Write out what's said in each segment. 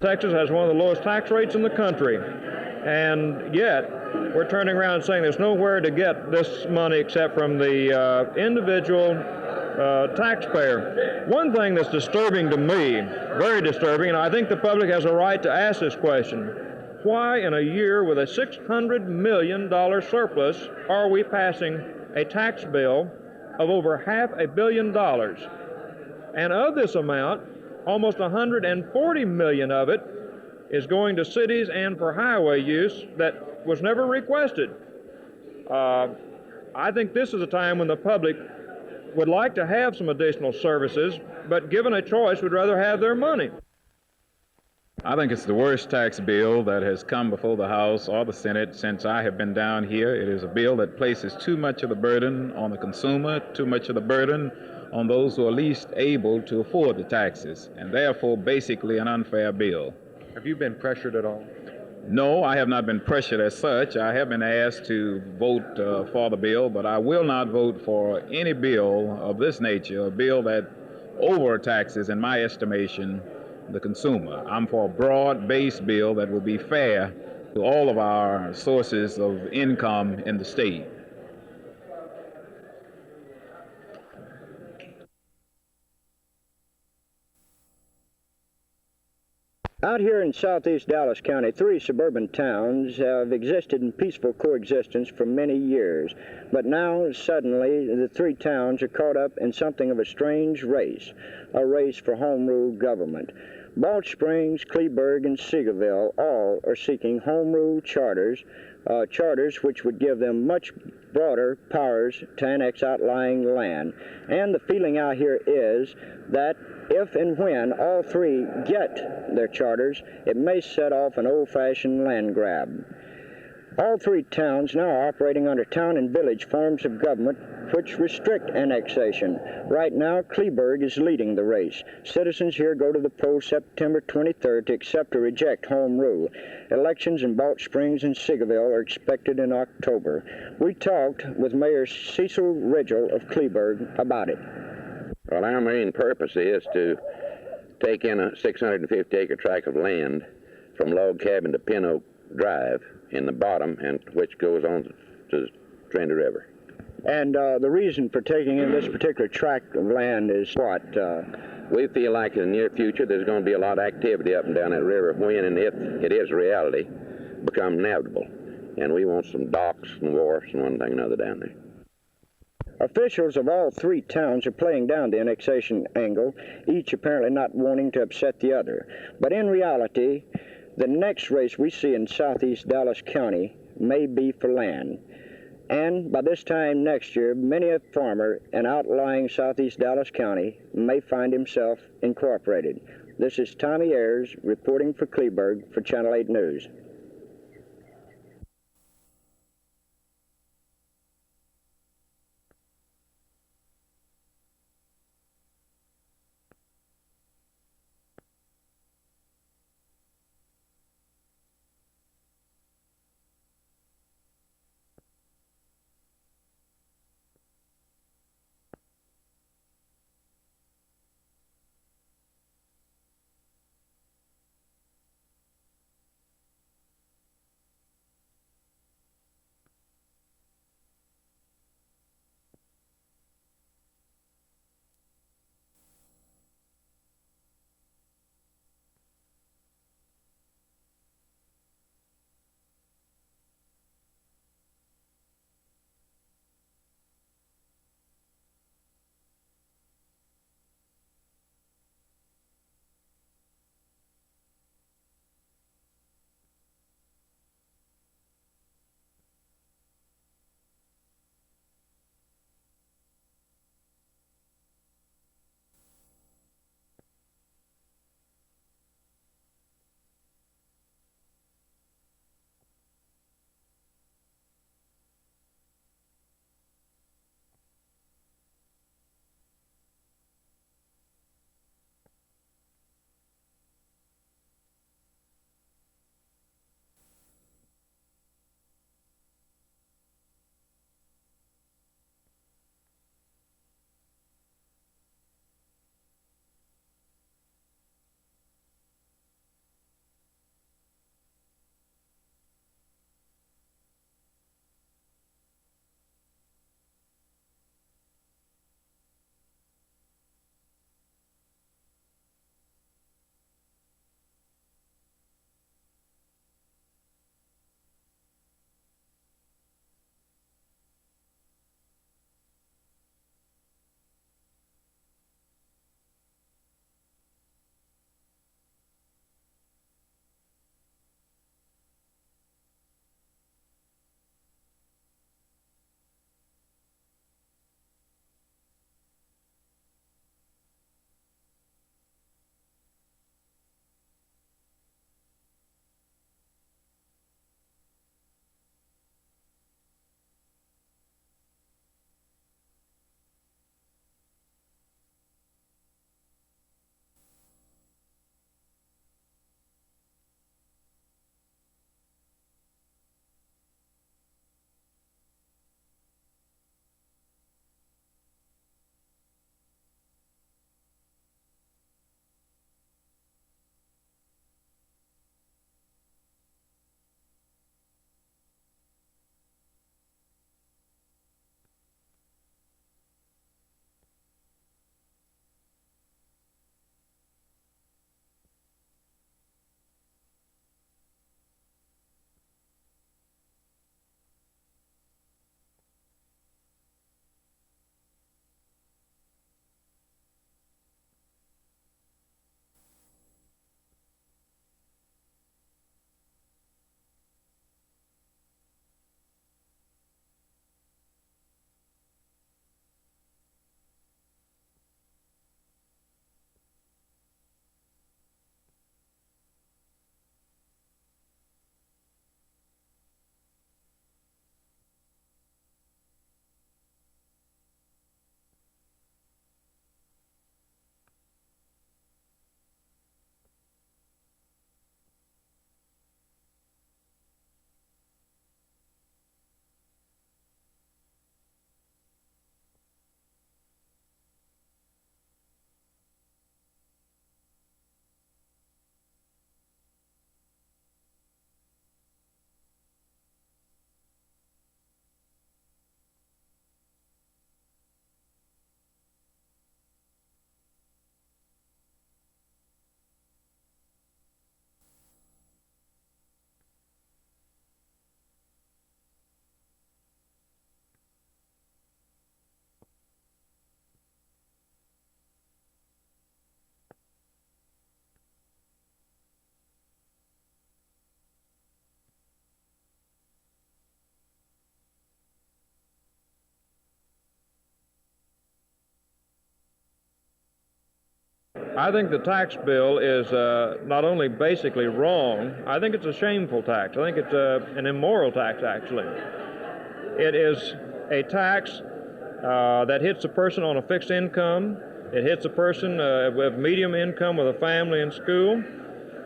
Texas has one of the lowest tax rates in the country, and yet we're turning around and saying there's nowhere to get this money except from the individual taxpayer. One thing that's disturbing to me, very disturbing, and I think the public has a right to ask this question: why in a year with a $600 million surplus are we passing a tax bill of over $500 million? And of this amount, almost $140 million of it is going to cities and for highway use that was never requested. I think this is a time when the public would like to have some additional services, but given a choice, would rather have their money. I think it's the worst tax bill that has come before the House or the Senate since I have been down here. It is a bill that places too much of the burden on the consumer, too much of the burden on those who are least able to afford the taxes, and therefore basically an unfair bill. Have you been pressured at all? No, I have not been pressured as such. I have been asked to vote for the bill, but I will not vote for any bill of this nature, a bill that overtaxes, in my estimation, the consumer. I'm for a broad-based bill that will be fair to all of our sources of income in the state. Out here in southeast Dallas County, 3 suburban towns have existed in peaceful coexistence for many years. But now, suddenly, the 3 towns are caught up in something of a strange race, a race for home rule government. Balch Springs, Kleberg, and Seagoville all are seeking home rule charters, charters which would give them much broader powers to annex outlying land. And the feeling out here is that if and when all 3 get their charters, it may set off an old-fashioned land grab. All 3 towns now are operating under town and village forms of government which restrict annexation. Right now, Kleberg is leading the race. Citizens here go to the polls September 23rd to accept or reject home rule. Elections in Balch Springs and Seagoville are expected in October. We talked with Mayor Cecil Ridgel of Kleberg about it. Well, our main purpose is to take in a 650-acre tract of land from Log Cabin to Pin Oak Drive in the bottom, and which goes on to Trinity River. And the reason for taking in this particular tract of land is what? We feel like in the near future there's going to be a lot of activity up and down that river when and if it is a reality, become navigable. And we want some docks and wharfs and one thing and another down there. Officials of all 3 towns are playing down the annexation angle, each apparently not wanting to upset the other. But in reality, the next race we see in southeast Dallas County may be for land. And by this time next year, many a farmer in outlying southeast Dallas County may find himself incorporated. This is Tommy Ayers reporting for Kleberg for Channel 8 News. I think the tax bill is not only basically wrong, I think it's a shameful tax. I think it's an immoral tax, actually. It is a tax that hits a person on a fixed income. It hits a person with medium income with a family and school.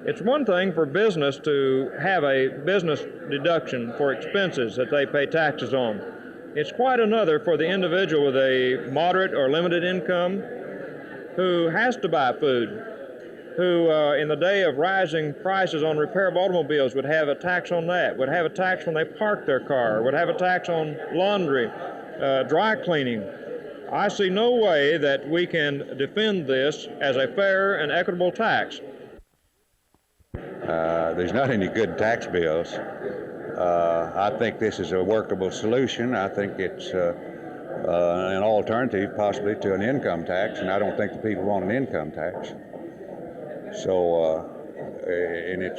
It's one thing for business to have a business deduction for expenses that they pay taxes on. It's quite another for the individual with a moderate or limited income who has to buy food, who in the day of rising prices on repair of automobiles would have a tax on that, would have a tax when they park their car, would have a tax on laundry, dry cleaning. I see no way that we can defend this as a fair and equitable tax. There's not any good tax bills. I think this is a workable solution. I think it's an alternative possibly to an income tax, and I don't think the people want an income tax. So, and it's